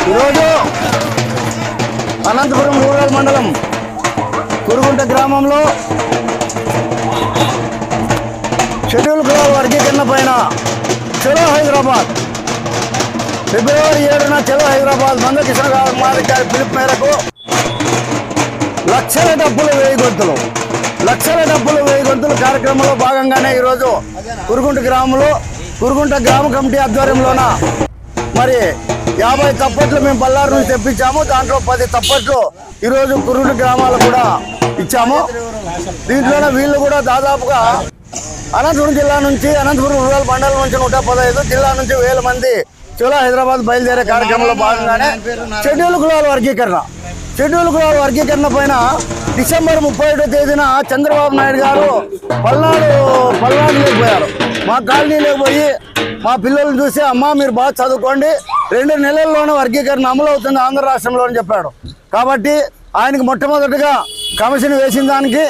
ఈరోజు అనంతపురం రూరల్ మండలం కురుగుంట గ్రామంలో షెడ్యూల్ కులాల వర్గీకరణ పైన చలో హైదరాబాద్ ఫిబ్రవరి 7న చలో హైదరాబాద్ మందకిషోర్ మాదిక్ గారి పిలుపు మేరకు లక్షల డబ్బులు వేయి గొంతులు కార్యక్రమంలో భాగంగానే ఈరోజు కురుగుంట గ్రామ కమిటీ ఆధ్వర్యంలోన మరి 50 తప్పట్లు మేము బళ్ళారు నుంచి తెప్పించాము. దాంట్లో 10 తప్పట్లు ఈరోజు కురుగుంట గ్రామాలు కూడా ఇచ్చాము. దీంట్లోనే వీళ్ళు కూడా దాదాపుగా అనంతపురం జిల్లా నుంచి అనంతపురం రూరల్ మండలం నుంచి 115 జిల్లా నుంచి 1000 మంది చలో హైదరాబాద్ బయలుదేరే కార్యక్రమంలో భాగంగానే షెడ్యూల్ కులాల వర్గీకరణ పైన డిసెంబర్ 31వ తేదీన చంద్రబాబు నాయుడు గారు పల్నాడులోకి పోయారు. మా కాలనీలోకి పోయి మా పిల్లల్ని చూసి అమ్మ మీరు బాగా చదువుకోండి, 2 నెలల్లోనే వర్గీకరణ అమలు అవుతుంది ఆంధ్ర రాష్ట్రంలో అని చెప్పాడు. కాబట్టి ఆయనకు మొట్టమొదటిగా కమిషన్ వేసిన దానికి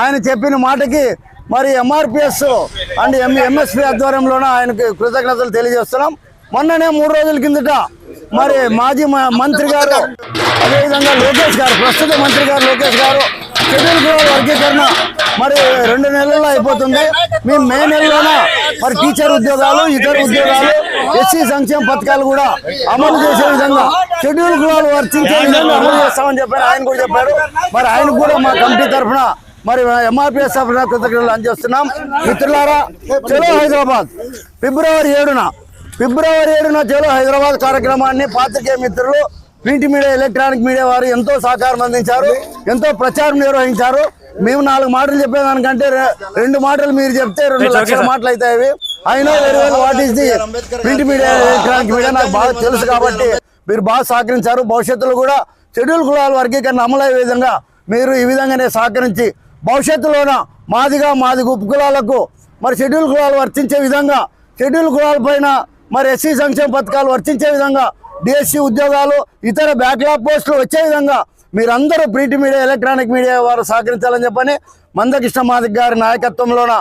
ఆయన చెప్పిన మాటకి మరి ఎంఆర్పిఎస్ అండ్ ఎంఎస్పి ఆధ్వర్యంలోనే ఆయనకి కృతజ్ఞతలు తెలియజేస్తున్నాం. మొన్ననే 3 రోజుల కిందట మరి మాజీ మంత్రి గారు అదేవిధంగా ప్రస్తుత మంత్రి గారు లోకేష్ గారు షెడ్యూల్ కులాల వర్గీకరణ మరి 2 నెలల్లో అయిపోతుంది. మేము మే నెలలోన మరి టీచర్ ఉద్యోగాలు, ఇతర ఉద్యోగాలు, ఎస్సీ సంక్షేమ పథకాలు కూడా అమలు చేసే విధంగా షెడ్యూల్ కులాలు వర్తించే విధంగా అమలు చేస్తామని చెప్పారు. ఆయన కూడా చెప్పారు. మరి ఆయన కూడా మా కమిటీ తరఫున మరి ఎంఆర్పిఎస్ తరఫున కృతజ్ఞతలు అందజేస్తున్నాం. మిత్రులారా, చలో హైదరాబాద్ ఫిబ్రవరి 7న చలో హైదరాబాద్ కార్యక్రమాన్ని పాత్రికేయ మిత్రులు, ప్రింట్ మీడియా, ఎలక్ట్రానిక్ మీడియా వారు ఎంతో సహకారం అందించారు, ఎంతో ప్రచారం నిర్వహించారు. మేము 4 మాటలు చెప్పేదానికంటే 2 మాటలు మీరు చెప్తే 2 లక్షల మాటలు అవుతాయి. అయినా what is the print media, electronic media నాకు బాగా తెలుసు కాబట్టి మీరు బాగా సహకరించారు. భవిష్యత్తులో కూడా షెడ్యూల్ కులాల వర్గీకరణ అమలయ్యే విధంగా మీరు ఈ విధంగానే సహకరించి భవిష్యత్తులోన మాదిగ ఉపకులాలకు మరి షెడ్యూల్ కులాలు వర్తించే విధంగా, షెడ్యూల్ కులాల పైన మరి ఎస్సీ సంక్షేమ పథకాలు వర్తించే విధంగా, డిఎస్సి ఉద్యోగాలు, ఇతర బ్యాక్లాగ్ పోస్టులు వచ్చే విధంగా మీరందరూ ప్రింట్ మీడియా, ఎలక్ట్రానిక్ మీడియా వారు సహకరించాలని చెప్పని మందకిషోర్ మాదిక్ గారి నాయకత్వంలోన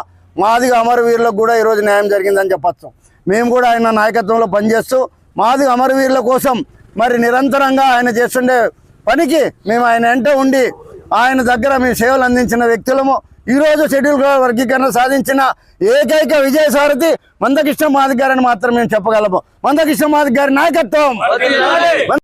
మాదిగ అమరవీరులకు కూడా ఈరోజు న్యాయం జరిగిందని చెప్పచ్చు. మేము కూడా ఆయన నాయకత్వంలో పనిచేస్తూ మాదిగ అమరవీరుల కోసం మరి నిరంతరంగా ఆయన చేస్తుండే పనికి మేము ఆయన వెంట ఉండి ఆయన దగ్గర మేము సేవలు అందించిన వ్యక్తులము. ఈరోజు షెడ్యూల్ కులాల వర్గీకరణ సాధించిన ఏకైక విజయ సారథి మందకిషోర్ మాదిక్ గారని మాత్రం మేము చెప్పగలము. మందకిషోర్ మాదిక్ గారి నాయకత్వం.